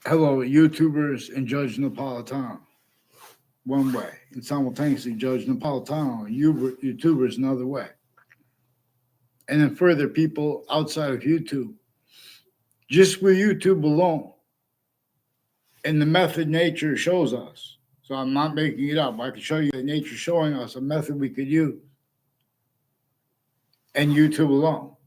Hello, YouTubers and Judge Napolitano, one way, and simultaneously Judge Napolitano and YouTubers another way. And then further, people outside of YouTube, just with YouTube alone, and the method nature shows us. So I'm not making it up. I can show you that nature showing us a method we could use, and YouTube alone,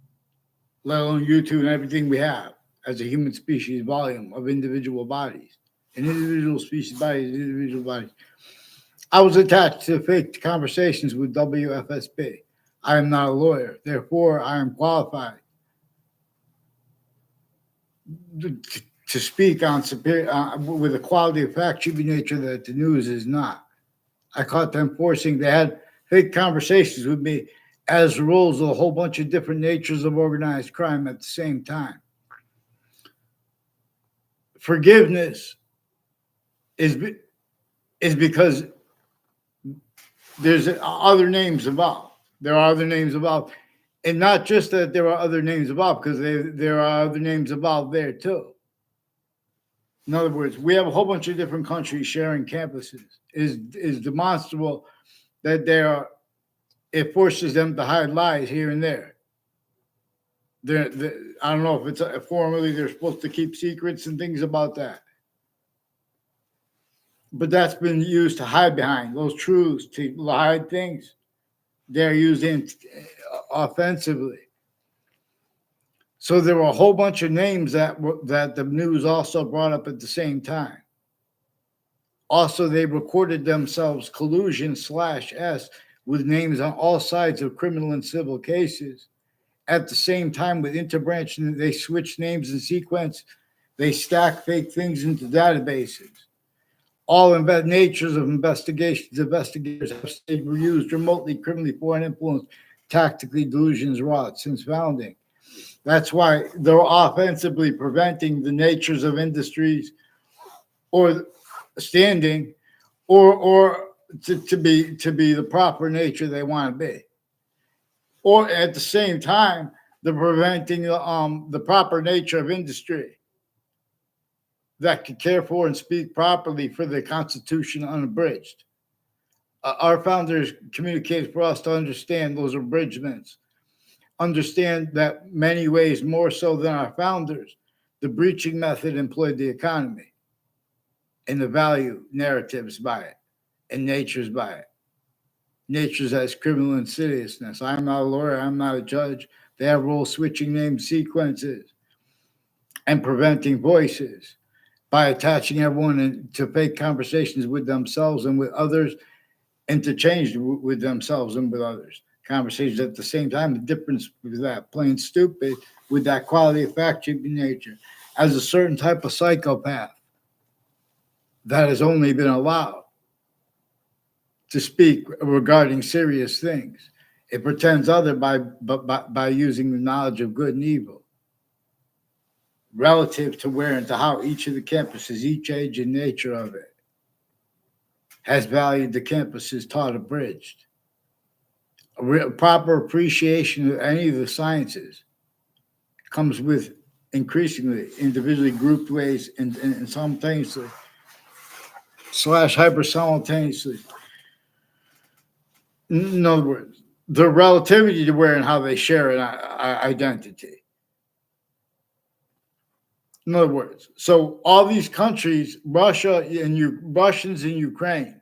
let alone YouTube and everything we have as a human species volume of individual bodies. An individual species bodies, individual bodies. I was attached to fake conversations with WFSB. I am not a lawyer, therefore, I am qualified to speak on superior, with a quality of fact shooting nature that the news is not. I caught them forcing, they had fake conversations with me as rules of a whole bunch of different natures of organized crime at the same time. Forgiveness is, is because there's other names involved. There are other names involved. And not just that there are other names involved, because there are other names involved there too. In other words, we have a whole bunch of different countries sharing campuses. Is demonstrable that it forces them to hide lies here and there. I don't know if it's formally they're supposed to keep secrets and things about that. But that's been used to hide behind those truths, to hide things. They're used offensively. So there were a whole bunch of names that the news also brought up at the same time. Also, they recorded themselves collusion/S with names on all sides of criminal and civil cases. At the same time, with interbranch, they switched names in sequence. They stack fake things into databases. All natures of investigations, investigators have stayed used remotely, criminally, foreign influence, tactically, delusions wrought since founding. That's why they're offensively preventing the natures of industries or standing or to be the proper nature they want to be. Or at the same time, they're preventing the proper nature of industry that could care for and speak properly for the Constitution unabridged. Our founders communicated for us to understand those abridgments, understand that many ways more so than our founders, the breaching method employed the economy and the value narratives by it and natures by it. Natures as criminal insidiousness. I'm not a lawyer, I'm not a judge. They have role switching name sequences and preventing voices by attaching everyone to fake conversations with themselves and with others, interchanged with themselves and with others. Conversations at the same time. The difference with that, plain stupid, with that quality of fact checking nature, as a certain type of psychopath that has only been allowed to speak regarding serious things. It pretends other by using the knowledge of good and evil relative to where and to how each of the campuses, each age and nature of it, has valued the campuses taught abridged. A proper appreciation of any of the sciences comes with increasingly individually grouped ways and simultaneously / hyper simultaneously. In other words, the relativity to where and how they share an identity. In other words, so all these countries, Russia and Russians and Ukraine,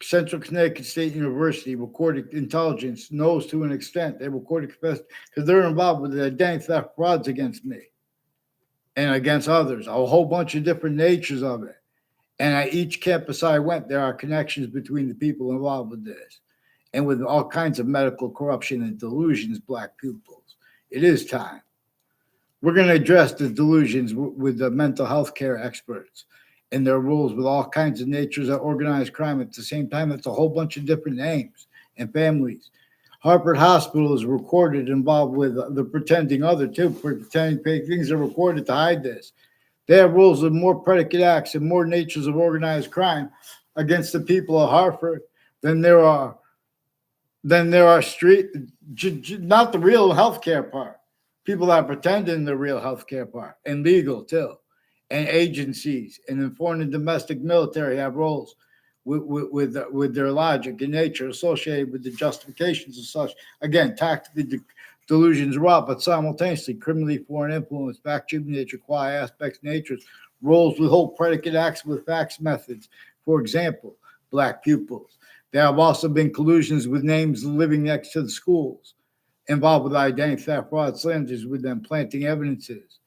Central Connecticut State University recorded intelligence knows to an extent they recorded because they're involved with the identity theft frauds against me and against others, a whole bunch of different natures of it. And at each campus I went, there are connections between the people involved with this and with all kinds of medical corruption and delusions, black pupils. It is time. We're going to address the delusions with the mental health care experts and their rules with all kinds of natures of organized crime. At the same time, it's a whole bunch of different names and families. Harvard Hospital is recorded involved with the pretending other too, pretending things are recorded to hide this. They have rules of more predicate acts and more natures of organized crime against the people of Harvard than there are street, not the real healthcare part, People that are pretending they're real healthcare part, and legal too. And agencies and in foreign and domestic military have roles with their logic and nature associated with the justifications of such. Again, tactically delusions are out, but simultaneously criminally foreign influence, fact nature, quality aspects, natures, roles with whole predicate acts with facts methods. For example, black pupils. There have also been collusions with names living next to the schools, involved with identity theft, fraud, slanders, with them planting evidences.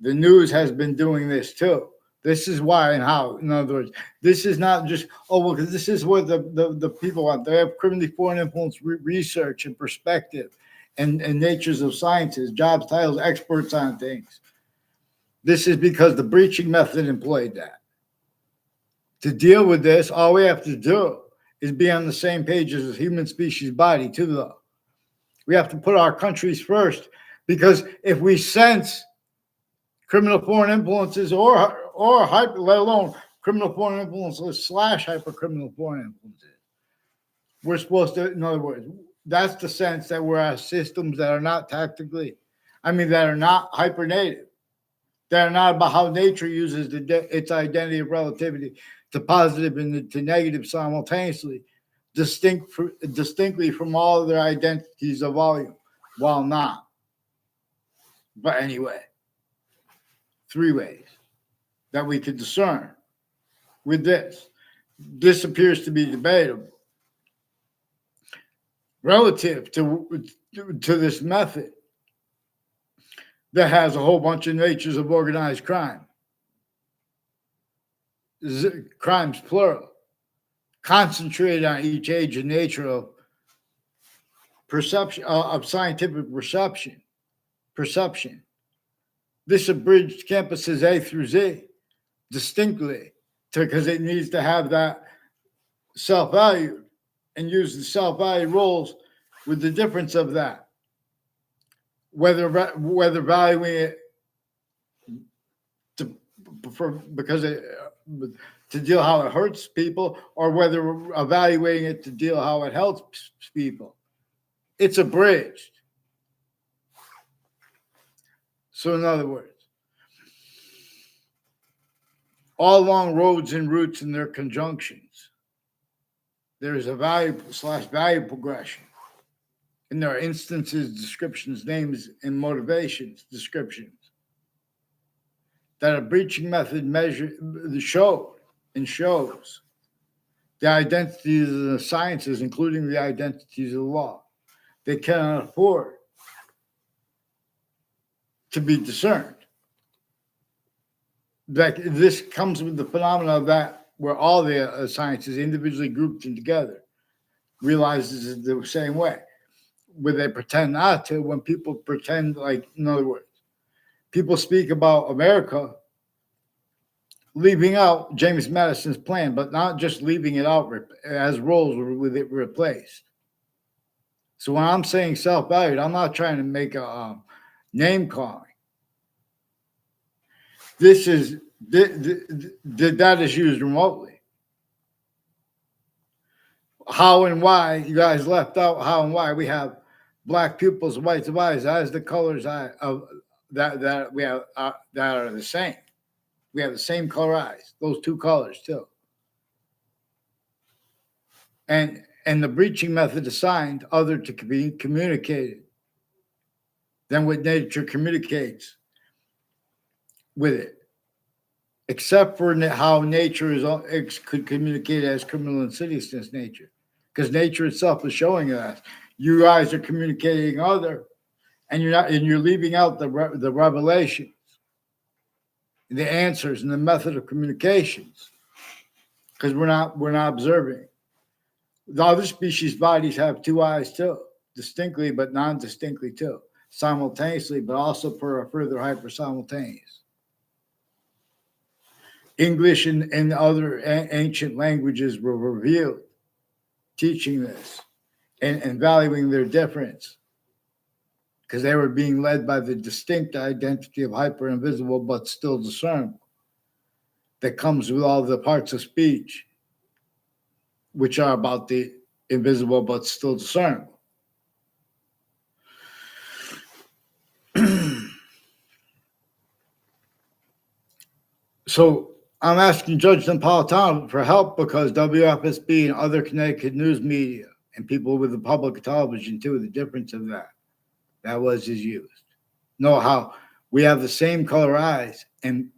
The news has been doing this too. This is why and how. In other words, this is not just, oh, well, because this is what the people want. They have criminally foreign influence research and perspective and natures of sciences, jobs, titles, experts on things. This is because the breaching method employed that. To deal with this, all we have to do is be on the same page as the human species body, too, though. We have to put our countries first, because if we sense criminal foreign influences or hyper, let alone criminal foreign influences / hyper-criminal foreign influences, we're supposed to, in other words, that's the sense that we're at systems that are not tactically, that are not hyper-native. They're not about how nature uses its identity of relativity to positive and to negative simultaneously, distinctly from all of their identities of volume, while not. But anyway, 3 ways that we could discern with this. This appears to be debatable relative to this method that has a whole bunch of natures of organized crime. Crimes plural, concentrated on each age and nature of perception, of scientific perception. This abridged campuses A through Z distinctly, because it needs to have that self-value and use the self-value roles with the difference of that. Whether valuing it to deal how it hurts people, or whether evaluating it to deal how it helps people. It's abridged. So in other words, all along roads and routes and their conjunctions, there is a value / value progression. And there are instances, descriptions, names, and motivations, descriptions that a breaching method shows the identities of the sciences, including the identities of the law. They cannot afford to be discerned. That this comes with the phenomena of that where all the sciences individually grouped and together realizes the same way, where they pretend not to. When people pretend, like, in other words, people speak about America leaving out James Madison's plan, but not just leaving it out as roles with it replaced. So when I'm saying self-valued, I'm not trying to make a name calling. This is that is used remotely. How and why you guys left out how and why we have black pupils, whites of eyes as the colors of that we have that are the same. We have the same color eyes, those 2 colors too. And the breaching method assigned other to be communicated than what nature communicates with it, except for how nature could communicate as criminal insidiousness nature, because nature itself is showing us you guys are communicating other, and you're leaving out the revelations, the answers, and the method of communications, because we're not observing. The other species bodies have 2 eyes too, distinctly but non-distinctly too, simultaneously, but also for a further hyper-simultaneous. English and other ancient languages were revealed, teaching this and valuing their difference, because they were being led by the distinct identity of hyper-invisible but still discernible that comes with all the parts of speech, which are about the invisible but still discernible. So I'm asking Judge Napolitano for help because WFSB and other Connecticut news media and people with the public television too, the difference of that was is used. Know how we have the same color eyes and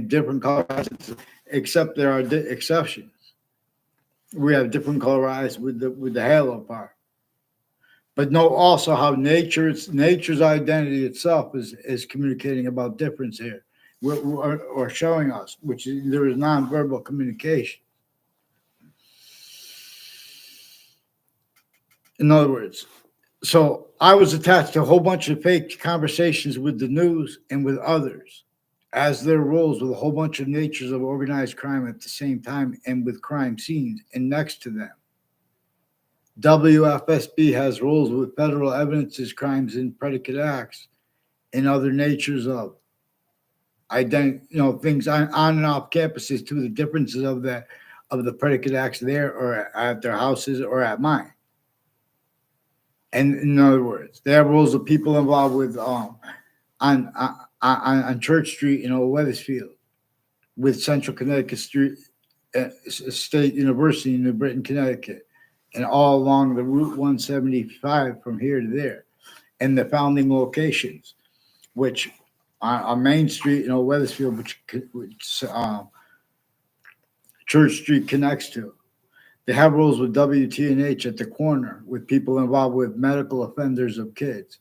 different color eyes, except there are exceptions. We have different color eyes with the halo part. But know also how nature's identity itself is communicating about difference here, or showing us, which is, there is nonverbal communication. In other words, so I was attached to a whole bunch of fake conversations with the news and with others, as their roles with a whole bunch of natures of organized crime at the same time and with crime scenes and next to them. WFSB has roles with federal evidences, crimes, and predicate acts, and other natures of things on and off campuses to the differences of the predicate acts there or at their houses or at mine. And in other words, they have roles of people involved with on Church Street in Old Weathersfield, with Central Connecticut Street State University in New Britain, Connecticut, and all along the Route 175 from here to there, and the founding locations, which on Main Street in Old Weathersfield, which Church Street connects to. They have roles with WTNH at the corner with people involved with medical offenders of kids.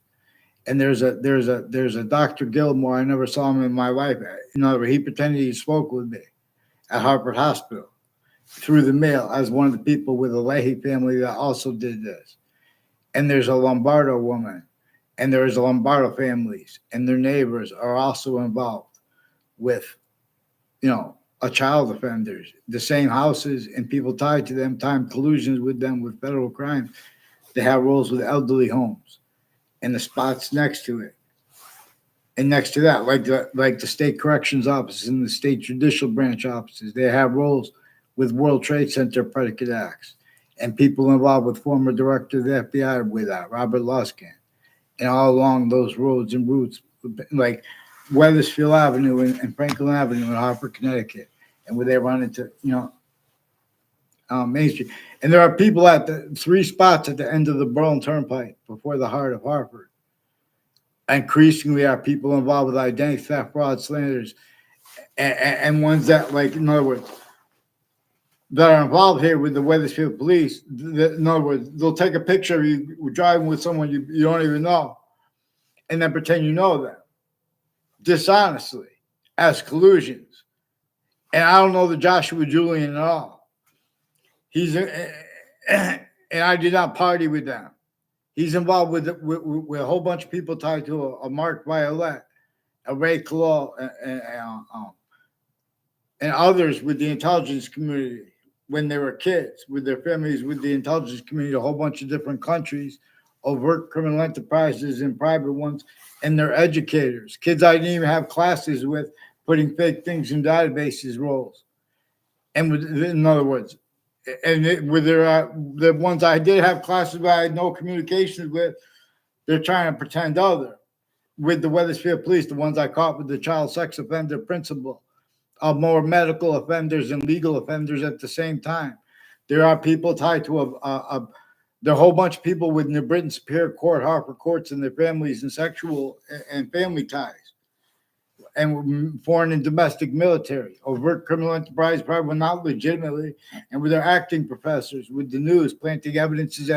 And there's a Dr. Gilmore. I never saw him in my life. In other words, he pretended he spoke with me at Harvard Hospital through the mail as one of the people with the Leahy family that also did this. And there's a Lombardo woman, and there's a Lombardo families, and their neighbors are also involved with, a child offenders, the same houses and people tied to them, time collusions with them with federal crimes. They have roles with elderly homes and the spots next to it. And next to that, like the state corrections offices and the state judicial branch offices, they have roles with World Trade Center predicate acts and people involved with former director of the FBI with that, Robert Luskin, and all along those roads and routes, like Weathersfield Avenue and Franklin Avenue in Hartford, Connecticut, and where they run into, Main Street. And there are people at the 3 spots at the end of the Burlington Turnpike before the heart of Hartford. Increasingly are people involved with identity theft, fraud, slanders, and ones that, like, in other words, that are involved here with the Weathersfield police. In other words, they'll take a picture of you driving with someone you don't even know and then pretend you know them dishonestly as collusions. And I don't know the Joshua Julian at all. And I did not party with them. He's involved with a whole bunch of people tied to a Mark Violet, a Ray Claw, and others with the intelligence community when they were kids, with their families, with the intelligence community, a whole bunch of different countries, overt criminal enterprises and private ones, and their educators, kids I didn't even have classes with, putting fake things in databases roles. And in other words, the ones I did have classes with, I had no communications with, they're trying to pretend other. With the Weathersfield police, the ones I caught with the child sex offender principal, of more medical offenders and legal offenders at the same time. There are people tied to there are a whole bunch of people with New Britain Superior Court, Hartford courts, and their families and sexual and family ties, and foreign and domestic military, overt criminal enterprise, probably not legitimately, and with their acting professors, with the news, planting evidences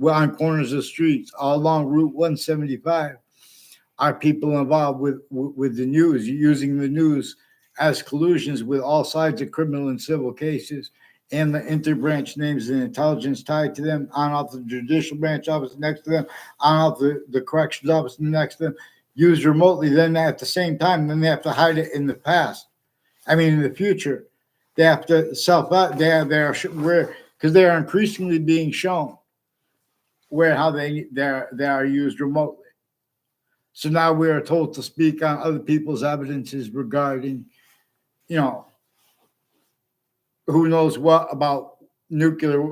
on corners of streets, all along Route 175, are people involved with the news, using the news as collusions with all sides of criminal and civil cases, and the interbranch names and intelligence tied to them, on off the judicial branch office next to them, on off the corrections office next to them, used remotely. Then at the same time, then they have to hide it in the past. I mean, in the future, they have to because they are increasingly being shown how they are used remotely. So now we are told to speak on other people's evidences regarding, who knows what about nuclear,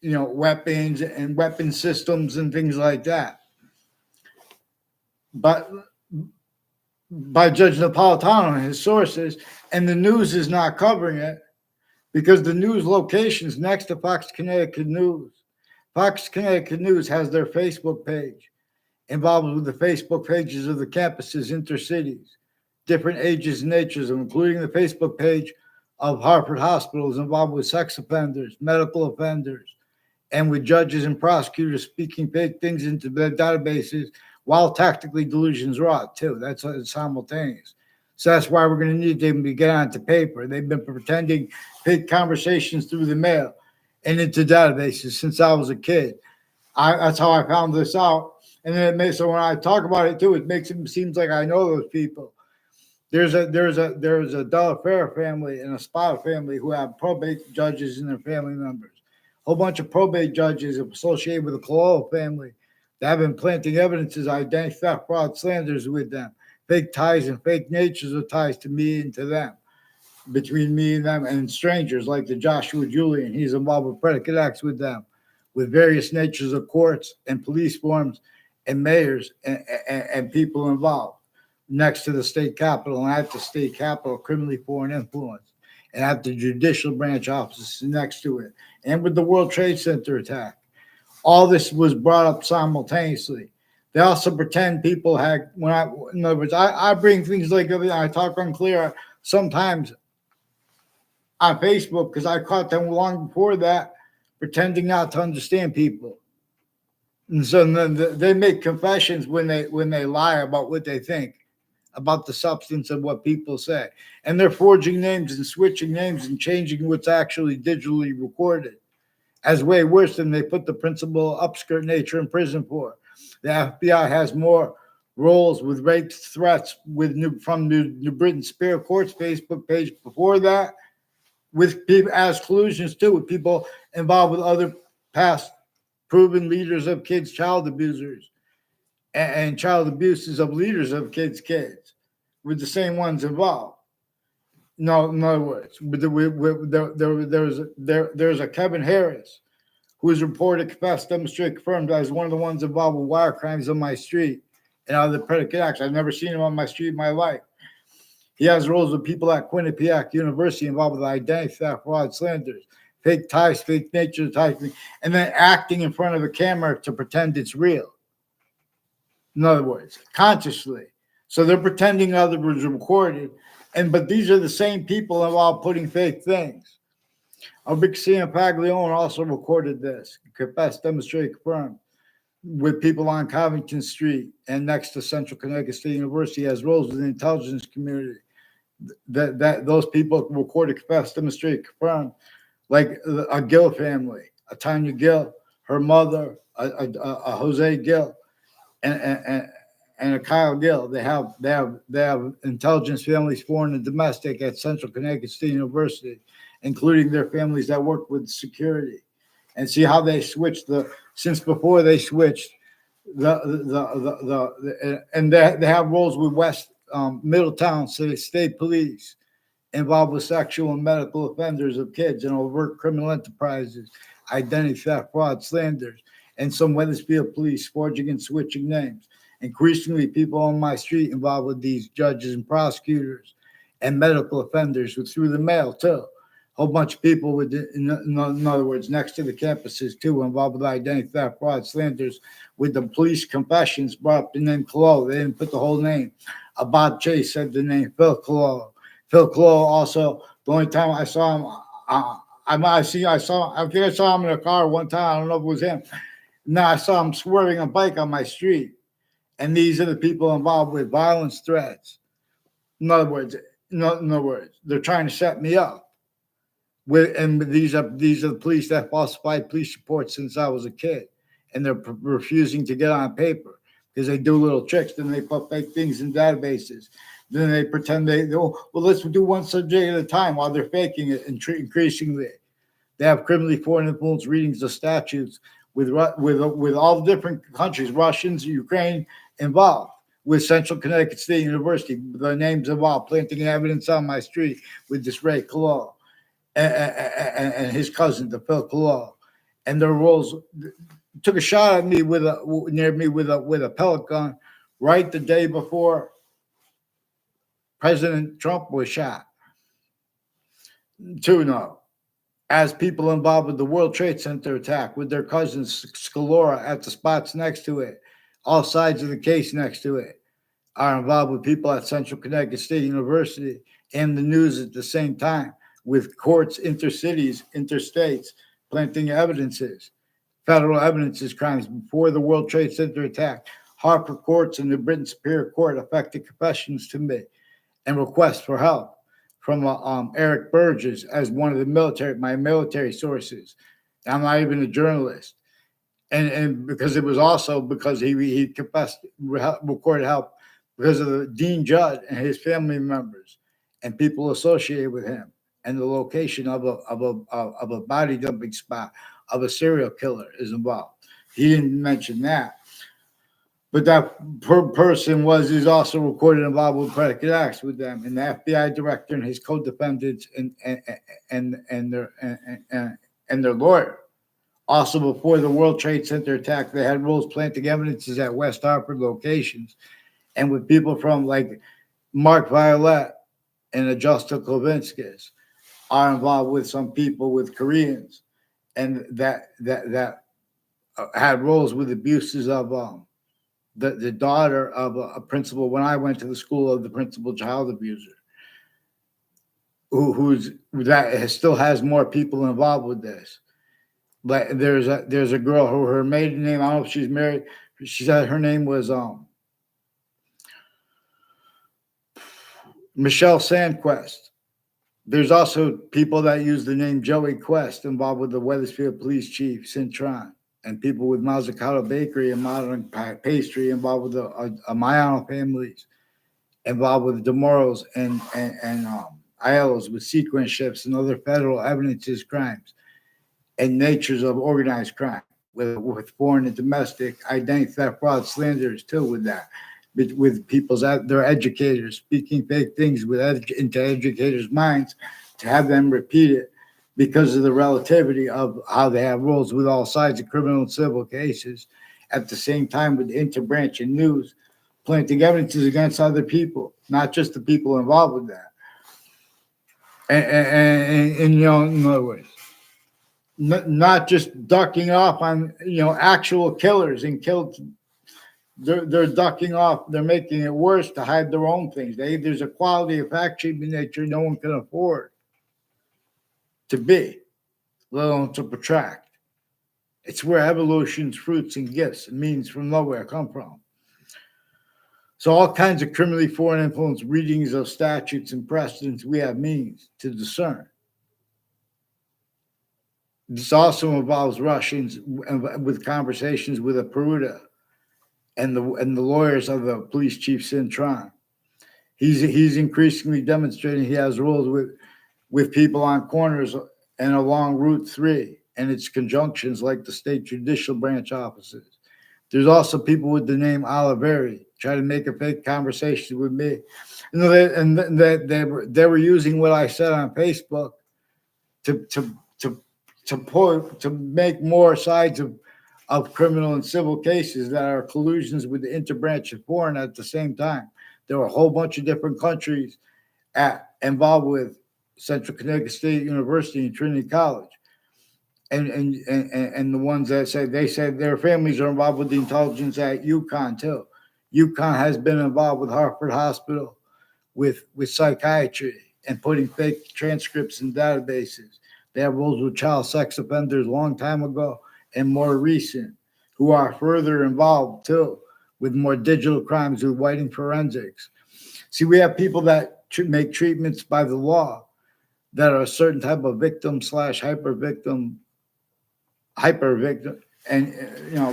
weapons and weapon systems and things like that. But by Judge Napolitano and his sources, and the news is not covering it because the news location is next to Fox Connecticut News. Fox Connecticut News has their Facebook page involved with the Facebook pages of the campuses, intercities, different ages and natures, including the Facebook page of Hartford Hospitals involved with sex offenders, medical offenders, and with judges and prosecutors speaking fake things into their databases while tactically delusions wrought too. That's simultaneous. So that's why we're going to need them to get onto paper. They've been pretending fake conversations through the mail and into databases since I was a kid. That's how I found this out. And then it makes, so when I talk about it too, it makes it seems like I know those people. There's a Delafair family and a Spada family who have probate judges in their family members. A whole bunch of probate judges associated with the Cololo family that have been planting evidences, identity theft, fraud, slanders with them, fake ties and fake natures of ties to me and to them, between me and them, and strangers like the Joshua Julian. He's involved with predicate acts with them, with various natures of courts and police forms and mayors and people involved next to the state capitol and at the state capitol, criminally foreign influence, and at the judicial branch offices next to it, and with the World Trade Center attack. All this was brought up simultaneously. They also pretend people had, in other words, I bring things like, I talk unclear sometimes on Facebook because I caught them long before that, pretending not to understand people. And so then they make confessions when they lie about what they think, about the substance of what people say. And they're forging names and switching names and changing what's actually digitally recorded as way worse than they put the principal upskirt nature in prison for. The FBI has more roles with rape threats from New Britain Superior Court's Facebook page before that, with people as collusions too, with people involved with other past proven leaders of kids, child abusers, and child abuses of leaders of kids, with the same ones involved. No, in other words, there's a Kevin Harris who is reported, confessed, demonstrated, confirmed as one of the ones involved with wire crimes on my street and other predicate acts. I've never seen him on my street in my life. He has roles with people at Quinnipiac University involved with identity theft, fraud, slanders, fake ties, fake nature ties, and then acting in front of a camera to pretend it's real. In other words, consciously. So they're pretending others was recorded, but these are the same people involved putting fake things. Albixia Paglione also recorded this, confessed, demonstrated, confirmed, with people on Covington Street and next to Central Connecticut State University as roles with the intelligence community. That those people recorded, confessed, demonstrated, confirmed, like a Gill family, a Tanya Gill, her mother, a Jose Gill, and a Kyle Gill. They have intelligence families, foreign and domestic, at Central Connecticut State University, including their families that work with security. And see how they switched since before they switched and they have roles with West Middletown State Police involved with sexual and medical offenders of kids and overt criminal enterprises, identity theft, fraud, slanders, and some Wethersfield police forging and switching names. Increasingly, people on my street involved with these judges and prosecutors and medical offenders through the mail too. A whole bunch of people in other words, next to the campuses too, involved with identity theft, fraud, slanders, with the police confessions brought up the name Cololo. They didn't put the whole name. Bob Chase said the name Phil Cololo. Phil Cololo also, the only time I saw him, I think I saw him in a car one time. I don't know if it was him. No, I saw him swerving a bike on my street. And these are the people involved with violence threats. In other words, they're trying to set me up. These are the police that falsified police reports since I was a kid, and they're refusing to get on paper because they do little tricks. Then they put fake things in databases. Then they pretend let's do one subject at a time while they're faking it. And increasingly, they have criminally foreign influence readings of statutes with all the different countries, Russians, Ukraine involved, with Central Connecticut State University, the names involved, planting evidence on my street with this Ray Cololo and his cousin, the Phil Cololo, and their roles. Took a shot at me near me with a pellet gun right the day before President Trump was shot. 2 no. As people involved with the World Trade Center attack with their cousins Scalora at the spots next to it, all sides of the case next to it, are involved with people at Central Connecticut State University and the news at the same time, with courts, intercities, interstates, planting evidences, federal evidences crimes before the World Trade Center attack. Harper courts and the Britain Superior Court affected confessions to me and requests for help from Eric Burgess as one of the my military sources. I'm not even a journalist. And because it was also because he confessed, recorded help because of the Dean Judd and his family members and people associated with him and the location of a body dumping spot of a serial killer is involved. He didn't mention that. But that person is also recorded involved with predicate acts with them, and the FBI director and his co-defendants and their lawyer. Also, before the World Trade Center attack, they had rules planting evidences at West Hartford locations, and with people from like Mark Violet and Adjusta Kovinskis are involved with some people with Koreans, and that had roles with abuses of the daughter of a principal when I went to the school of the principal child abuser, still has more people involved with this. But there's a girl who her maiden name, I don't know if she's married. She said her name was Michelle Sandquist. There's also people that use the name Joey Quest involved with the Wethersfield Police Chief, Cintron. And people with Mazzucato Bakery and Modern Pastry involved with the Mayano families, involved with DeMoros and Aiellos with sequence shifts and other federal evidences crimes and natures of organized crime with foreign and domestic identity theft, fraud, slanders too with that. With people's their educators speaking fake things into educators' minds to have them repeat it. Because of the relativity of how they have roles with all sides of criminal and civil cases, at the same time with interbranch and news, planting evidences against other people, not just the people involved with that. And in other words, not just ducking off on actual killers and killed. They're ducking off. They're making it worse to hide their own things. There's a quality of fact treatment nature no one can afford to be, let alone to protract. It's where evolution's fruits and gifts and means from nowhere come from. So all kinds of criminally foreign influence readings of statutes and precedents we have means to discern. This also involves Russians with conversations with a Peruta and the lawyers of the police chief Cintron. He's increasingly demonstrating he has roles with people on corners and along Route 3 and its conjunctions like the state judicial branch offices. There's also people with the name Oliveri trying to make a fake conversation with me. They were using what I said on Facebook to make more sides of criminal and civil cases that are collusions with the interbranch and foreign at the same time. There were a whole bunch of different countries involved with Central Connecticut State University and Trinity College. And the ones that said their families are involved with the intelligence at UConn too. UConn has been involved with Hartford Hospital with psychiatry and putting fake transcripts in databases. They have roles with child sex offenders a long time ago and more recent, who are further involved too with more digital crimes with whiting forensics. See, we have people that make treatments by the law that are a certain type of victim / hyper victim, and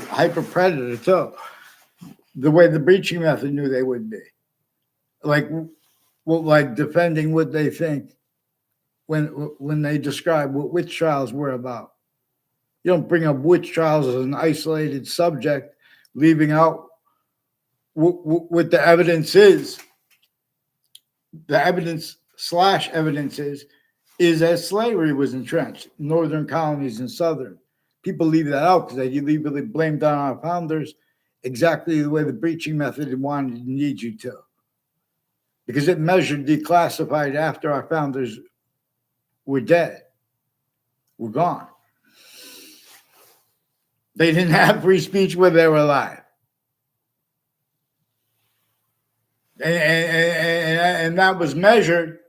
hyper predator too. The way the breaching method knew they would be, like defending what they think when they describe what witch trials were about. You don't bring up witch trials as an isolated subject, leaving out what the evidence is. The evidence / evidences is that slavery was entrenched, northern colonies and southern. People leave that out because they leave it blamed on our founders exactly the way the breaching method wanted and needs you to. because it measured declassified after our founders were dead, were gone. They didn't have free speech when they were alive. And that was measured.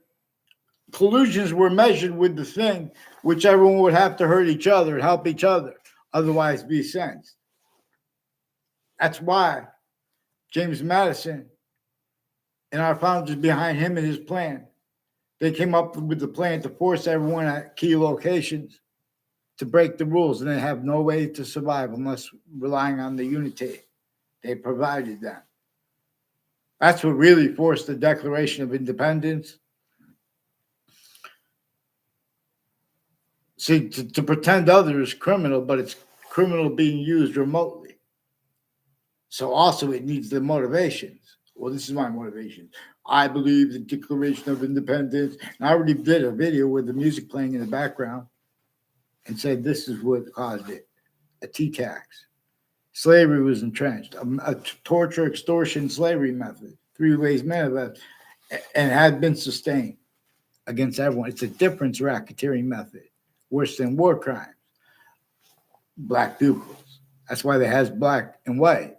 Collusions were measured with the thing, which everyone would have to hurt each other and help each other, otherwise be sentenced. That's why James Madison and our founders behind him and his plan, they came up with the plan to force everyone at key locations to break the rules, and they have no way to survive unless relying on the unity they provided them. That's what really forced the Declaration of Independence. See, to pretend other is criminal, but it's criminal being used remotely. So also it needs the motivations. Well, this is my motivation. I believe the Declaration of Independence. And I already did a video with the music playing in the background and said this is what caused it. A T-tax. Slavery was entrenched. A torture, extortion, slavery method. 3 ways manifest. And had been sustained against everyone. It's a difference racketeering method. Worse than war crimes. Black pupils. That's why they has black and white.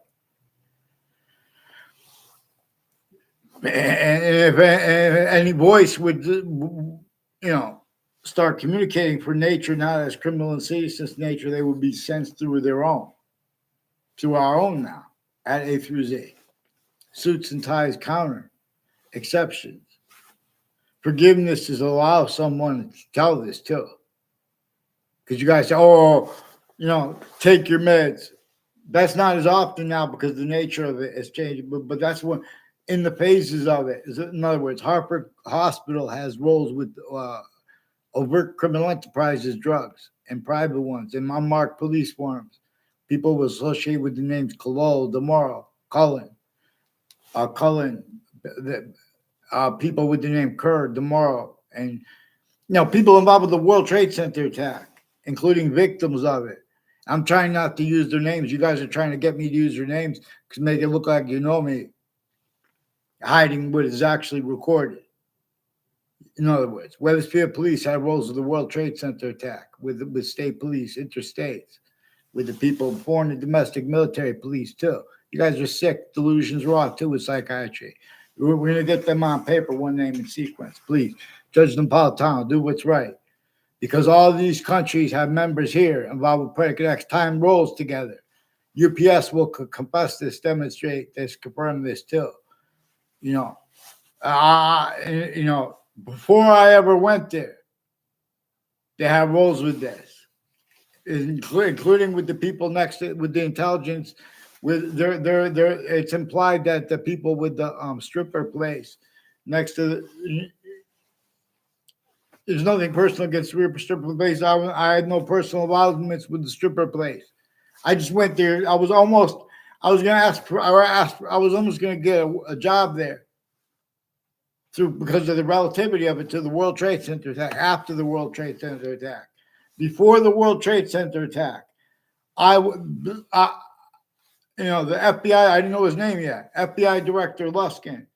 And if any voice would, start communicating for nature, not as criminal and citizens nature, they would be sensed through our own now, at A through Z. Suits and ties counter, exceptions. Forgiveness is allow someone to tell this too. Because you guys say, take your meds. That's not as often now because the nature of it has changed. But that's what, in the phases of it, in other words, Harper Hospital has roles with overt criminal enterprises, drugs, and private ones, and unmarked police forms. People were associated with the names Colol, DeMorrow, Cullen, people with the name Kerr, DeMorrow, and people involved with the World Trade Center attack, including victims of it. I'm trying not to use their names. You guys are trying to get me to use their names because make it look like you know me, hiding what is actually recorded. In other words, Wethersfield police had roles of the World Trade Center attack with state police, interstates, with the people, foreign and domestic military police too. You guys are sick. Delusions raw too with psychiatry. We're going to get them on paper, one name in sequence. Please, Judge Napolitano, do what's right. Because all these countries have members here involved with predicate X time rolls together. UPS will confess this, demonstrate this, confirm this too. Before I ever went there, they have roles with this, including with the people next to with the intelligence. With it's implied that the people with the stripper place next to there's nothing personal against the stripper place. I had no personal involvements with the stripper place. I just went there. I was almost going to get a job there because of the relativity of it to the World Trade Center attack, after the World Trade Center attack. Before the World Trade Center attack, the FBI, I didn't know his name yet, FBI Director Luskin.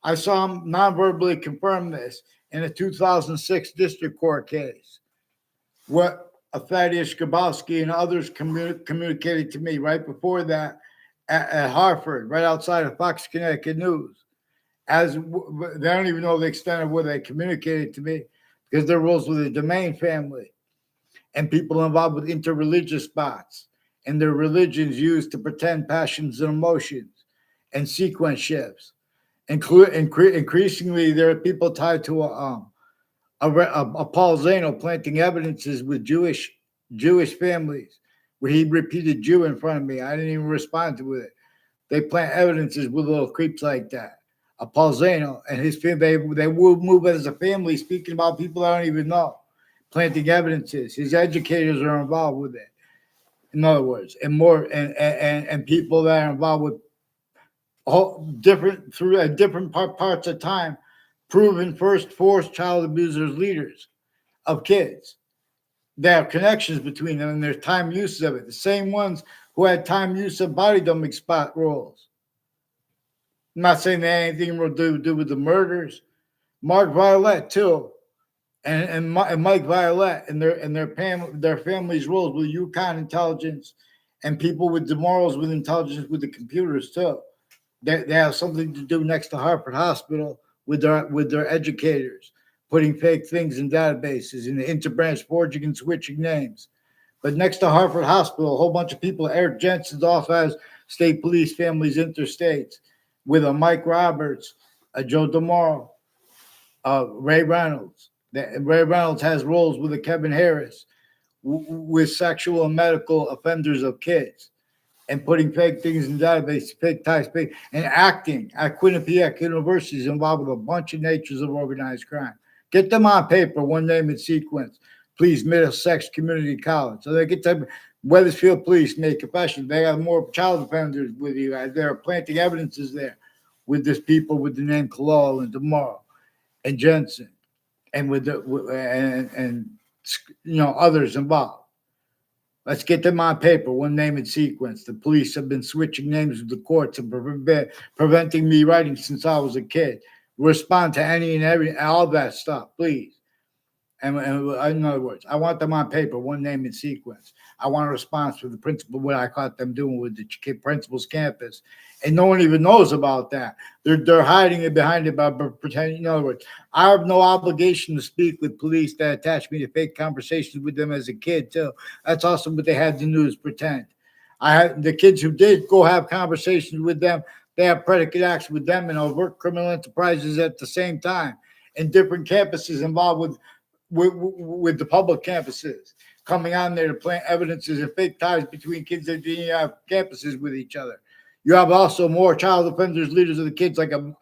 I saw him non-verbally confirm this in a 2006 district court case. What Thaddeus Grabowski and others communicated to me right before that at Hartford, right outside of Fox Connecticut News. They don't even know the extent of what they communicated to me because there rules with the Domain family and people involved with interreligious spots and their religions used to pretend passions and emotions and sequence shifts. Increasingly, there are people tied to a Paul Zano planting evidences with Jewish families where he repeated Jew in front of me. I didn't even respond to it. They plant evidences with little creeps like that. Paul Zano and his family, they will move as a family, speaking about people I don't even know, planting evidences. His educators are involved with it. In other words, and more, and people that are involved with different parts of time, proven first forced child abusers, leaders of kids. They have connections between them and there's time uses of it. The same ones who had time use of body dumping spot roles. I'm not saying they had anything to do with the murders. Mark Violet too, and Mike Violet and their families' roles with Yukon intelligence and people with the morals with intelligence with the computers too. They have something to do next to Harvard Hospital with their educators, putting fake things in databases and interbranch forging and switching names. But next to Harvard Hospital, a whole bunch of people. Eric Jensen's also has state police families interstates with a Mike Roberts, a Joe DeMauro, Ray Reynolds. Ray Reynolds has roles with a Kevin Harris with sexual and medical offenders of kids and putting fake things in databases, fake ties, fake, and acting at Quinnipiac University is involved with a bunch of natures of organized crime. Get them on paper, one name and sequence. Please, Middlesex Community College. So they get to Weathersfield Police make confessions. They have more child offenders with you guys. They're planting evidences there with this people with the name Kalal and tomorrow and Jensen and with the and others involved. Let's get them on paper, one name and sequence. The police have been switching names with the courts and preventing me writing since I was a kid. Respond to any and every all that stuff, please. And in other words, I want them on paper, one name and sequence. I want a response from the principal, what I caught them doing with the principal's campus. And no one even knows about that. They're hiding it behind it by pretending. In other words, I have no obligation to speak with police that attach me to fake conversations with them as a kid, too. That's also what they had the news pretend. I had the kids who did go have conversations with them, they have predicate acts with them and overt criminal enterprises at the same time, and different campuses involved with the public campuses coming on there to plant evidences and fake ties between kids that didn't have campuses with each other. You have also more child offenders, leaders of the kids like a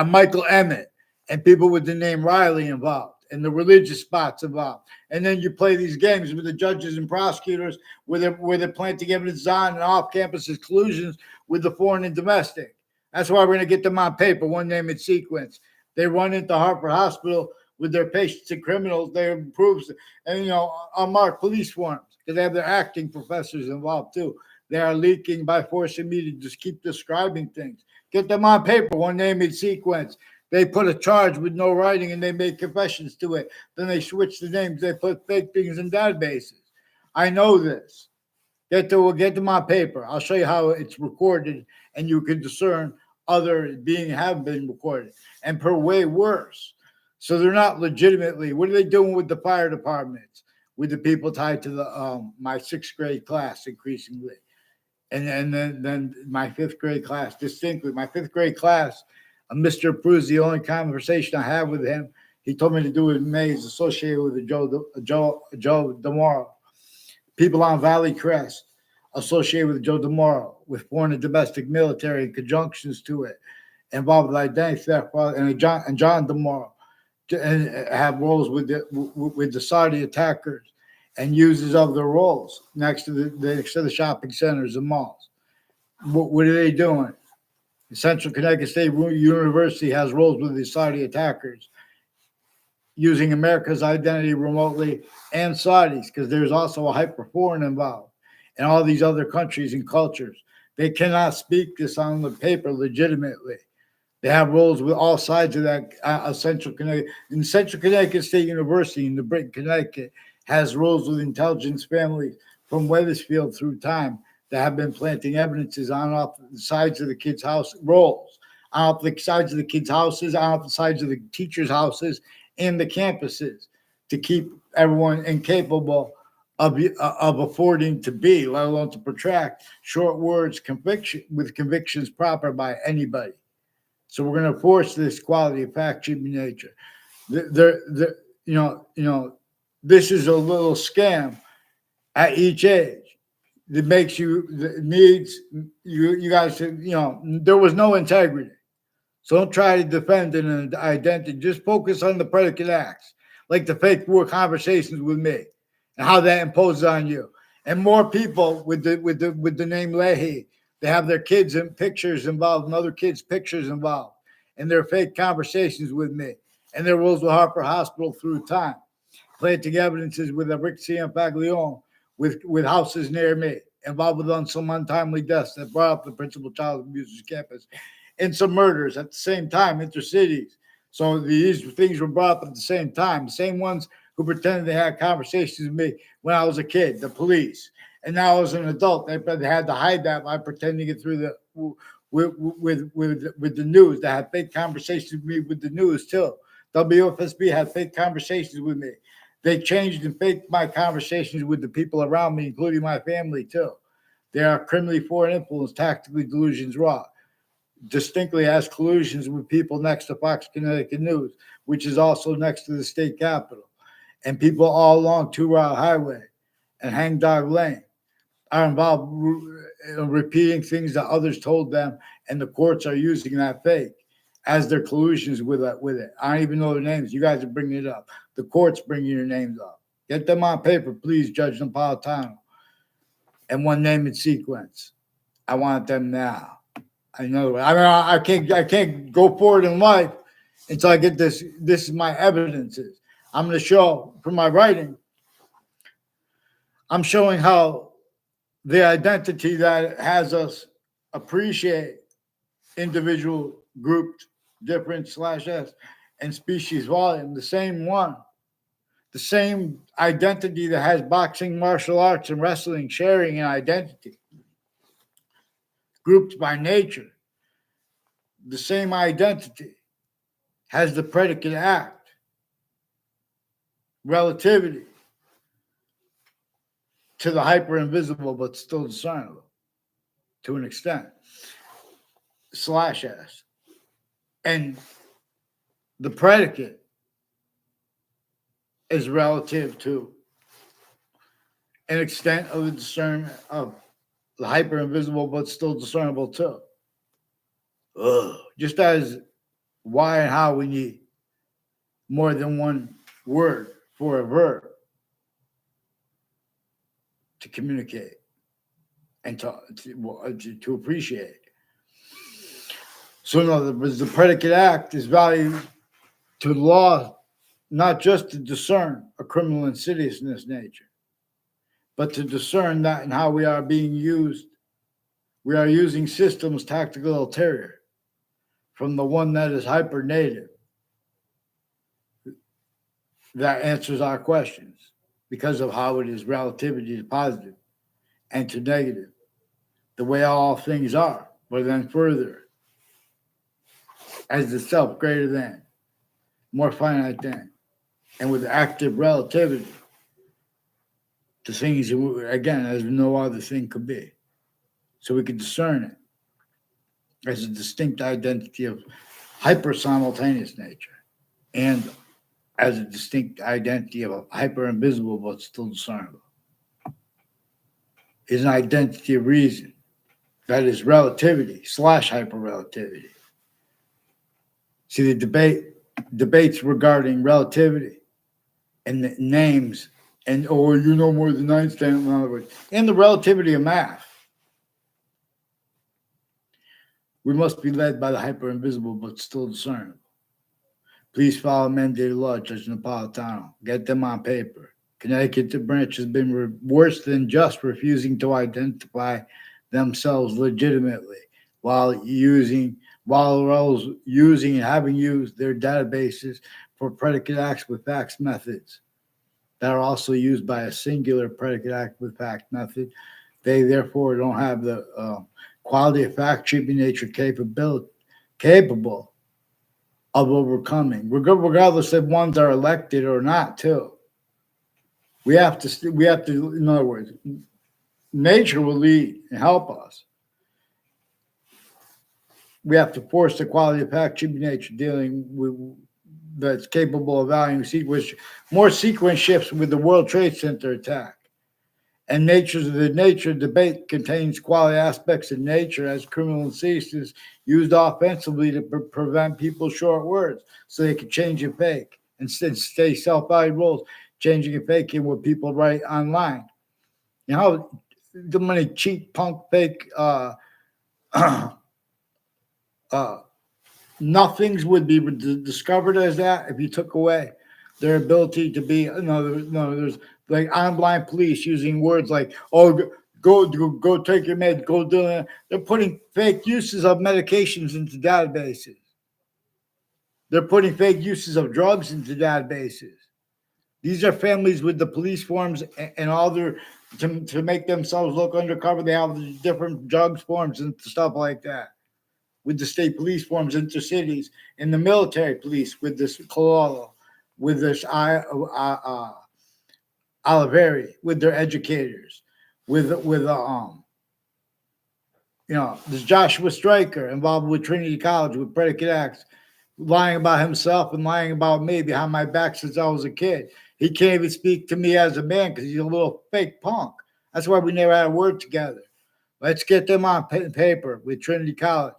Michael Emmett and people with the name Riley involved and the religious spots involved. And then you play these games with the judges and prosecutors where they're planting evidence on and off campuses collusions with the foreign and domestic. That's why we're going to get them on paper, one name and sequence. They run into Harvard Hospital with their patients and criminals. They improve and unmarked police forms because they have their acting professors involved too. They are leaking by forcing me to just keep describing things. Get them on paper, one name and sequence. They put a charge with no writing and they make confessions to it. Then they switch the names. They put fake things in databases. I know this. We'll get them on paper. I'll show you how it's recorded and you can discern other have been recorded and per way worse. So they're not legitimately. What are they doing with the fire departments? With the people tied to the my sixth grade class increasingly, and then my fifth grade class distinctly. My fifth grade class, Mr. Pruz, the only conversation I have with him, he told me to do with Mays associated with the Joe DeMauro. People on Valley Crest associated with Joe DeMauro with foreign and domestic military and conjunctions to it, involved with identity theft and John DeMauro. And have roles with the Saudi attackers and uses of their roles next to the shopping centers and malls. What are they doing? Central Connecticut State University has roles with the Saudi attackers using America's identity remotely and Saudis because there's also a hyper foreign involved and all these other countries and cultures. They cannot speak this on the paper legitimately. They have roles with all sides of that Central Connecticut. And Central Connecticut State University in the Britain, Connecticut, has roles with intelligence families from Weathersfield through time that have been planting evidences on off the sides of the kids' house roles, on off the sides of the kids' houses, on off the sides of the teachers' houses, and the campuses to keep everyone incapable of affording to be, let alone to protract short words with convictions proper by anybody. So we're going to force this quality of fact human nature. This is a little scam at each age that makes you that needs you guys to there was no integrity. So don't try to defend an identity. Just focus on the predicate acts, like the fake war conversations with me and how that imposes on you. And more people with the name Leahy. They have their kids and pictures involved and other kids' pictures involved and their fake conversations with me and their roles with Harper Hospital through time, planting evidences with Rick and Faglione with houses near me, involved with some untimely deaths that brought up the principal child abusers campus and some murders at the same time, intercities. So these things were brought up at the same time. The same ones who pretended they had conversations with me when I was a kid, the police. And now as an adult, they had to hide that by pretending it through the with the news. They had fake conversations with me with the news too. WFSB had fake conversations with me. They changed and faked my conversations with the people around me, including my family too. They are criminally foreign influence, tactically delusions raw, distinctly as collusions with people next to Fox Connecticut News, which is also next to the state capitol, and people all along Two Route Highway and Hangdog Lane are involved repeating things that others told them, and the courts are using that fake as their collusions with it. I don't even know their names. You guys are bringing it up. The court's bringing your names up. Get them on paper, please, Judge Napolitano. And one name in sequence. I want them now. I know. I can't go forward in life until I get this. This is my evidences. I'm going to show from my writing. I'm showing how the identity that has us appreciate individual, grouped, different /s and species volume, the same one, the same identity that has boxing, martial arts, and wrestling sharing an identity, grouped by nature. The same identity has the predicate act, relativity to the hyper invisible, but still discernible to an extent, /s. And the predicate is relative to an extent of the discernment of the hyper invisible, but still discernible too. Just as why and how we need more than one word for a verb to communicate and to appreciate. So no, the predicate act is valued to the law, not just to discern a criminal insidiousness nature, but to discern that and how we are being used. We are using systems tactical ulterior from the one that is hyper native that answers our questions because of how it is relativity to positive and to negative, the way all things are, but then further as the self greater than, more finite than, and with active relativity to things, again, as no other thing could be. So we can discern it as a distinct identity of hyper simultaneous nature and as a distinct identity of a hyper invisible but still discernible. Is an identity of reason that is relativity / hyper relativity. See, the debates regarding relativity and the names and you know more than Einstein, in other words, and the relativity of math. We must be led by the hyper invisible but still discernible. Please follow mandated law, Judge Napolitano. Get them on paper. Connecticut branch has been worse than just refusing to identify themselves legitimately while using and having used their databases for predicate acts with facts methods that are also used by a singular predicate act with fact method. They therefore don't have the quality of fact treatment nature capable of overcoming, regardless if ones are elected or not, too. We have to, in other words, nature will lead and help us. We have to force the quality of fact treatment nature dealing with that's capable of valuing more sequence shifts with the World Trade Center attack. And the nature debate contains quality aspects of nature as criminal insidiousness used offensively to prevent people's short words so they can change and fake and stay self-valued roles, changing and faking what people write online. You know, the many cheap punk fake nothings would be discovered as that if you took away their ability to be there's like online police using words like, oh, go take your med, go do it. They're putting fake uses of medications into databases. They're putting fake uses of drugs into databases. These are families with the police forms and all their to make themselves look undercover. They have different drugs forms and stuff like that. With the state police forms into cities, and the military police with this Cololo, with this Oliveri, with their educators, with this Joshua Stryker involved with Trinity College with predicate acts, lying about himself and lying about me behind my back since I was a kid. He can't even speak to me as a man because he's a little fake punk. That's why we never had a word together. Let's get them on paper with Trinity College.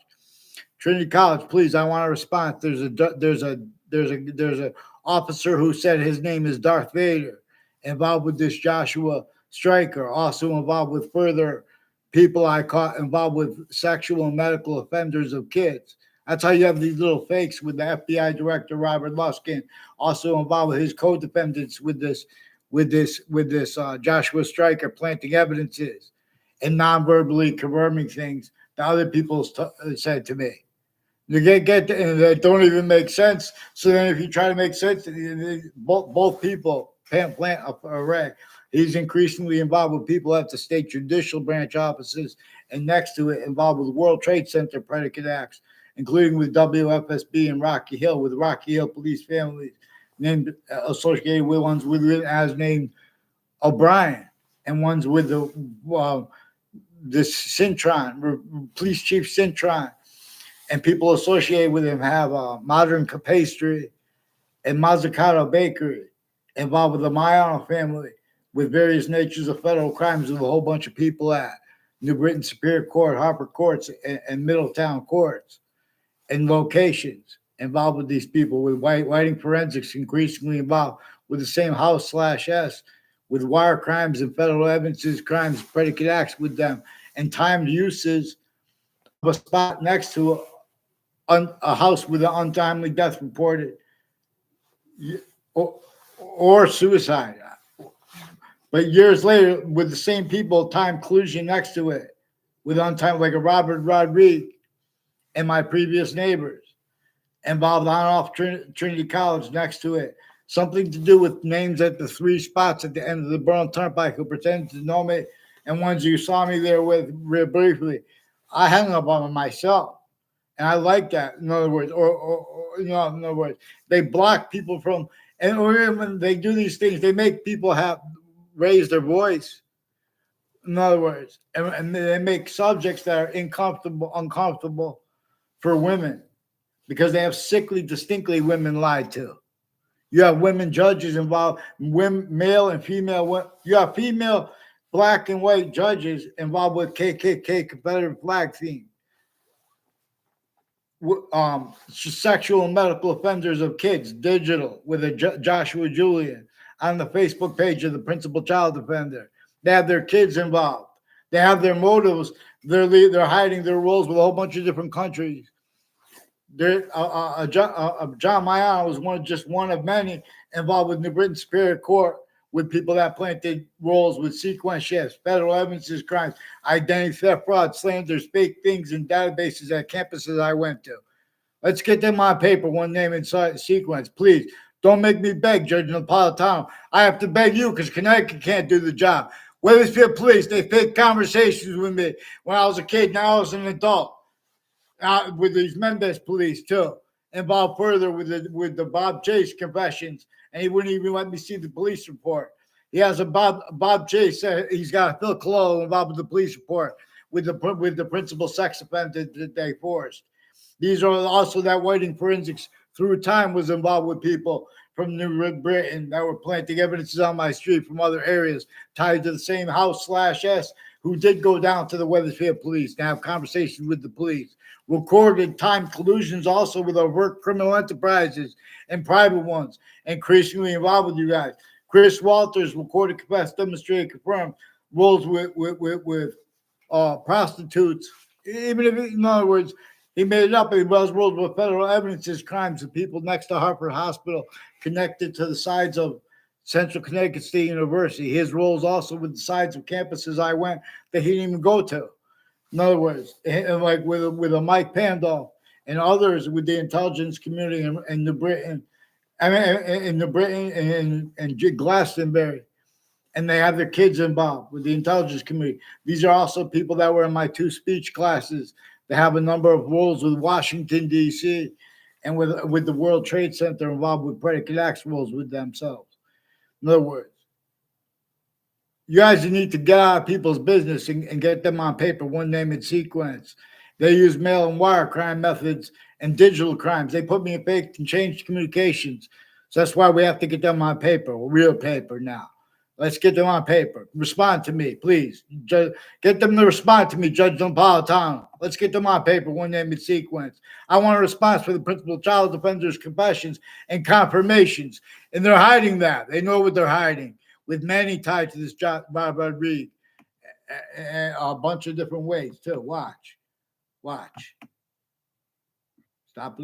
Trinity College, please. I want a response. There's a officer who said his name is Darth Vader, involved with this Joshua Stryker, also involved with further people I caught involved with sexual and medical offenders of kids. That's how you have these little fakes with the FBI director Robert Luskin, also involved with his co-defendants with this Joshua Stryker, planting evidences and non-verbally confirming things that other people said to me. You get and they don't even make sense. So then, if you try to make sense, both people plant a array. He's increasingly involved with people at the state judicial branch offices and next to it involved with World Trade Center predicate acts, including with WFSB and Rocky Hill, with Rocky Hill police families named associated with ones with as named O'Brien and ones with the this Cintron, police chief Cintron, and people associated with him have Modern Pastry and Mazzucato Bakery, involved with the Mayano family, with various natures of federal crimes with a whole bunch of people at New Britain Superior Court, Harper Courts, and Middletown Courts, and locations involved with these people, with Whiting Forensics increasingly involved with the same House/S, with wire crimes and federal evidences, crimes, predicate acts with them, and timed uses of a spot next to a house with an untimely death reported or suicide. But years later, with the same people, time collusion next to it, with untimely, like a Robert Rodriguez and my previous neighbors, involved on off Trinity College next to it. Something to do with names at the three spots at the end of the Burn Turnpike who pretended to know me, and ones you saw me there with real briefly. I hung up on them myself. And I like that. In other words, in other words, they block people from, and when they do these things, they make people raise their voice. In other words, and they make subjects that are uncomfortable for women because they have sickly, distinctly women lied to. You have women judges involved, male and female. You have female black and white judges involved with KKK Confederate flag theme. Sexual and medical offenders of kids, digital, with a Joshua Julian on the Facebook page of the principal child defender. They have their kids involved. They have their motives. They're hiding their roles with a whole bunch of different countries. John Mayano was just one of many involved with New Britain Superior Court with people that planted roles with sequence shifts, federal evidences, crimes, identity theft, fraud, slanders, fake things, and databases at campuses I went to. Let's get them on paper, one name inside sequence. Please, don't make me beg, Judge Napolitano. I have to beg you because Connecticut can't do the job. Wethersfield Police, they fake conversations with me when I was a kid. Now I was an adult. With these Mendes police, too. Involved further with the Bob Chase confessions, and he wouldn't even let me see the police report. He has a Bob Chase. He's got a Phil Cololo involved with the police report with the principal sex offender that they forced. These are also that Whiting Forensics through time was involved with people from New Britain that were planting evidences on my street from other areas tied to the same House/S who did go down to the Wethersfield Police and have conversations with the police. Recorded time collusions also with overt criminal enterprises and private ones, increasingly involved with you guys. Chris Walters recorded, confessed, demonstrated, confirmed roles with prostitutes. Even if, in other words, he made it up, he was rolled with federal evidences, crimes of people next to Harper Hospital connected to the sides of Central Connecticut State University. His roles also with the sides of campuses I went that he didn't even go to. In other words, and like with a Mike Pandolf and others with the intelligence community and the Britain, I mean, in the Britain and Glastonbury, and they have their kids involved with the intelligence community. These are also people that were in my 2 speech classes that have a number of roles with Washington, D.C., and with the World Trade Center involved with predicate acts roles with themselves. In other words, you guys need to get out of people's business and get them on paper, one name and sequence. They use mail and wire crime methods and digital crimes. They put me in fake and changed communications. So that's why we have to get them on paper, real paper now. Let's get them on paper. Respond to me, please. Get them to respond to me, Judge Napolitano. Let's get them on paper, one name and sequence. I want a response for the principal child defender's confessions and confirmations. And they're hiding that. They know what they're hiding, with many tied to this job, Bob Rodriguez, and a bunch of different ways too. Watch. Stop.